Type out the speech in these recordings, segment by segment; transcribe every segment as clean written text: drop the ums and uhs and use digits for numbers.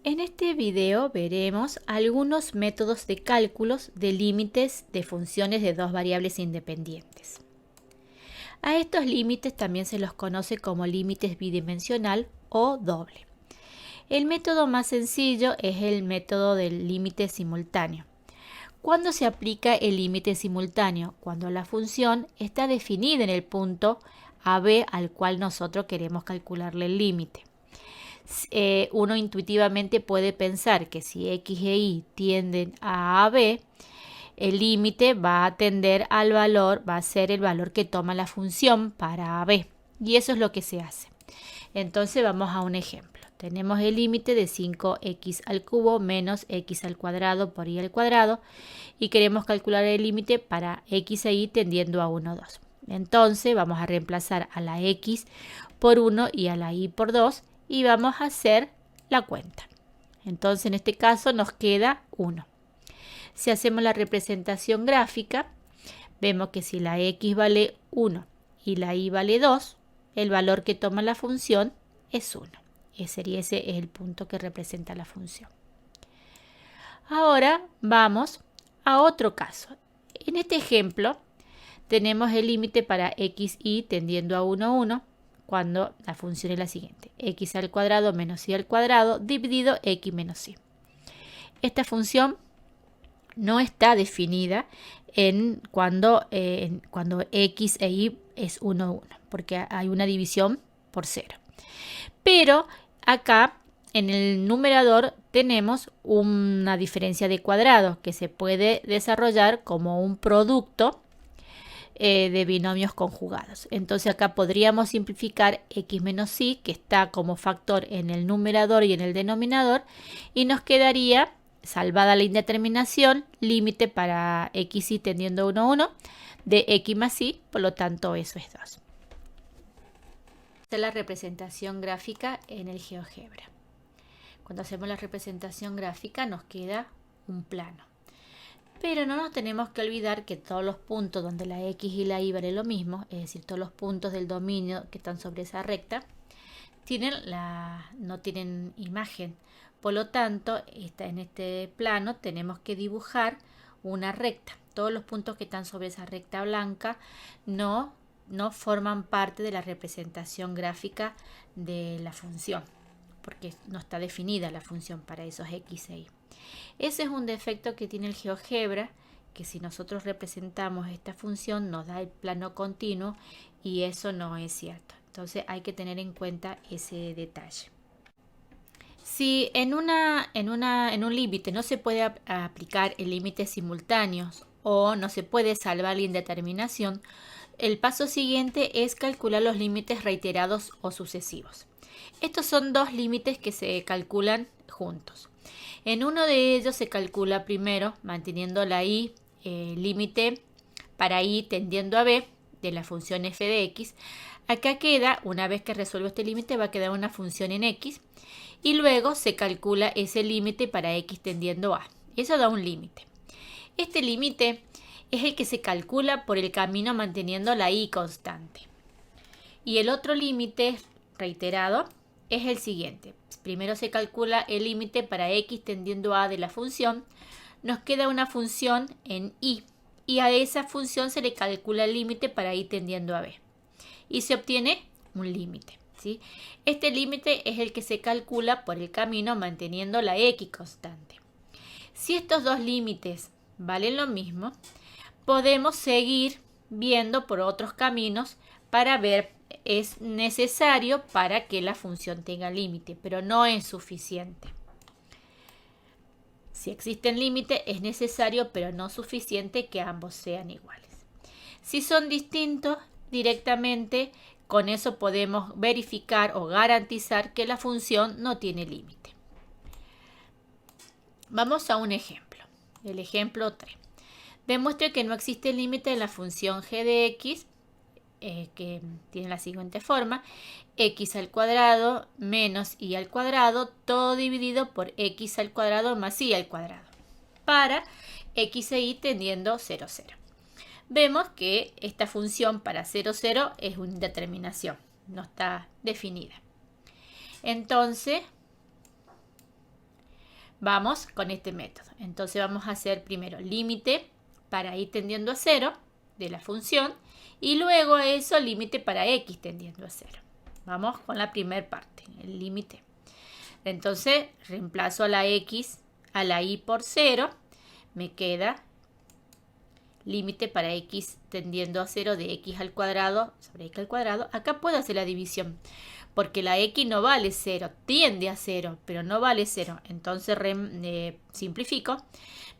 En este video veremos algunos métodos de cálculos de límites de funciones de dos variables independientes. A estos límites también se los conoce como límites bidimensional o doble. El método más sencillo es el método del límite simultáneo. ¿Cuándo se aplica el límite simultáneo? Cuando la función está definida en el punto AB al cual nosotros queremos calcularle el límite. Uno intuitivamente puede pensar que si x e y tienden a AB, el límite va a tender al valor, va a ser el valor que toma la función para AB. Y eso es lo que se hace. Entonces vamos a un ejemplo. Tenemos el límite de 5x al cubo menos x al cuadrado por y al cuadrado y queremos calcular el límite para x e y tendiendo a 1, 2. Entonces vamos a reemplazar a la x por 1 y a la y por 2 y vamos a hacer la cuenta. Entonces en este caso nos queda 1. Si hacemos la representación gráfica, vemos que si la x vale 1 y la y vale 2, el valor que toma la función es 1. Ese es el punto que representa la función. Ahora vamos a otro caso. En este ejemplo tenemos el límite para x y tendiendo a 1, 1, cuando la función es la siguiente: x al cuadrado menos y al cuadrado dividido x menos y. Esta función no está definida cuando x e y es 1, 1, porque hay una división por 0. Pero acá en el numerador tenemos una diferencia de cuadrados que se puede desarrollar como un producto de binomios conjugados. Entonces acá podríamos simplificar x menos y, que está como factor en el numerador y en el denominador, y nos quedaría, salvada la indeterminación, límite para x y tendiendo a 1, 1 de x más y, por lo tanto eso es 2. Esta es la representación gráfica en el GeoGebra. Cuando hacemos la representación gráfica nos queda un plano. Pero no nos tenemos que olvidar que todos los puntos donde la x y la y valen lo mismo, es decir, todos los puntos del dominio que están sobre esa recta, no tienen imagen. Por lo tanto, en este plano tenemos que dibujar una recta. Todos los puntos que están sobre esa recta blanca no forman parte de la representación gráfica de la función, porque no está definida la función para esos x e y. Ese es un defecto que tiene el GeoGebra, que si nosotros representamos esta función nos da el plano continuo y eso no es cierto. Entonces hay que tener en cuenta ese detalle. Si en un límite no se puede aplicar el límite simultáneo o no se puede salvar la indeterminación, el paso siguiente es calcular los límites reiterados o sucesivos. Estos son dos límites que se calculan juntos. En uno de ellos se calcula primero manteniendo la y, límite para y tendiendo a b de la función f de x. Acá queda, una vez que resuelvo este límite, va a quedar una función en x y luego se calcula ese límite para x tendiendo a. Eso da un límite. Este límite es el que se calcula por el camino manteniendo la y constante. Y el otro límite reiterado es el siguiente. Primero se calcula el límite para x tendiendo a de la función. Nos queda una función en y a esa función se le calcula el límite para y tendiendo a b. Y se obtiene un límite, ¿sí? Este límite es el que se calcula por el camino manteniendo la x constante. Si estos dos límites valen lo mismo, podemos seguir viendo por otros caminos para ver. Es necesario para que la función tenga límite, pero no es suficiente. Si existen límites, es necesario, pero no suficiente que ambos sean iguales. Si son distintos, directamente con eso podemos verificar o garantizar que la función no tiene límite. Vamos a un ejemplo. El ejemplo 3. Demuestre que no existe límite en la función g de x, que tiene la siguiente forma: x al cuadrado menos y al cuadrado, todo dividido por x al cuadrado más y al cuadrado, para x e y tendiendo 0, 0. Vemos que esta función para 0, 0 es una indeterminación, no está definida. Entonces Vamos con este método. Entonces vamos a hacer primero límite para y tendiendo a 0 de la función y luego eso límite para x tendiendo a 0. Vamos con la primera parte, el límite. Entonces reemplazo a la x, a la y por 0, me queda límite para x tendiendo a 0 de x al cuadrado sobre x al cuadrado. Acá puedo hacer la división, porque la x no vale 0, tiende a 0, pero no vale 0. Entonces simplifico,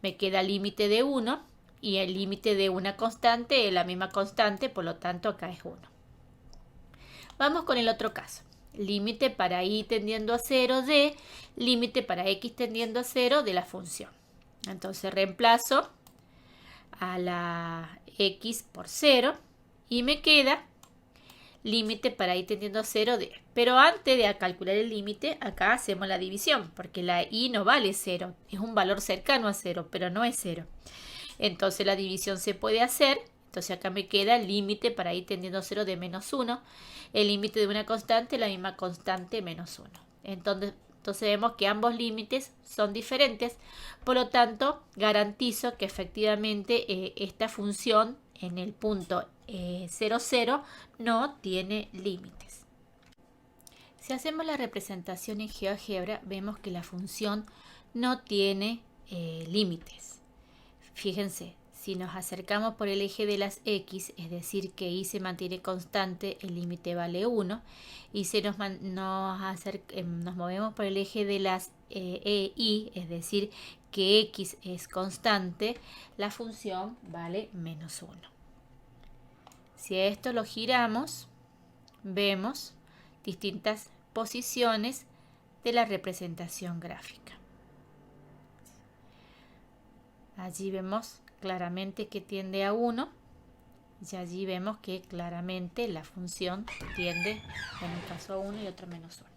me queda límite de 1 y el límite de una constante es la misma constante, por lo tanto acá es 1. Vamos con el otro caso. Límite para y tendiendo a 0 de límite para x tendiendo a 0 de la función. Entonces reemplazo a la x por 0 y me queda límite para y tendiendo a 0 de. Pero antes de calcular el límite, acá hacemos la división, porque la y no vale 0, es un valor cercano a 0, pero no es 0. Entonces la división se puede hacer. Entonces acá me queda el límite para y tendiendo a 0 de menos 1. El límite de una constante, la misma constante menos 1. Entonces vemos que ambos límites son diferentes. Por lo tanto, garantizo que efectivamente esta función en el punto 0, 0 no tiene límites. Si hacemos la representación en GeoGebra, vemos que la función no tiene límites. Fíjense. Si nos acercamos por el eje de las x, es decir, que y se mantiene constante, el límite vale 1. Y si nos movemos por el eje de las y, es decir, que x es constante, la función vale menos 1. Si a esto lo giramos, vemos distintas posiciones de la representación gráfica. Allí vemos claramente que tiende a 1 y allí vemos que claramente la función tiende en un caso a 1 y otro a menos 1.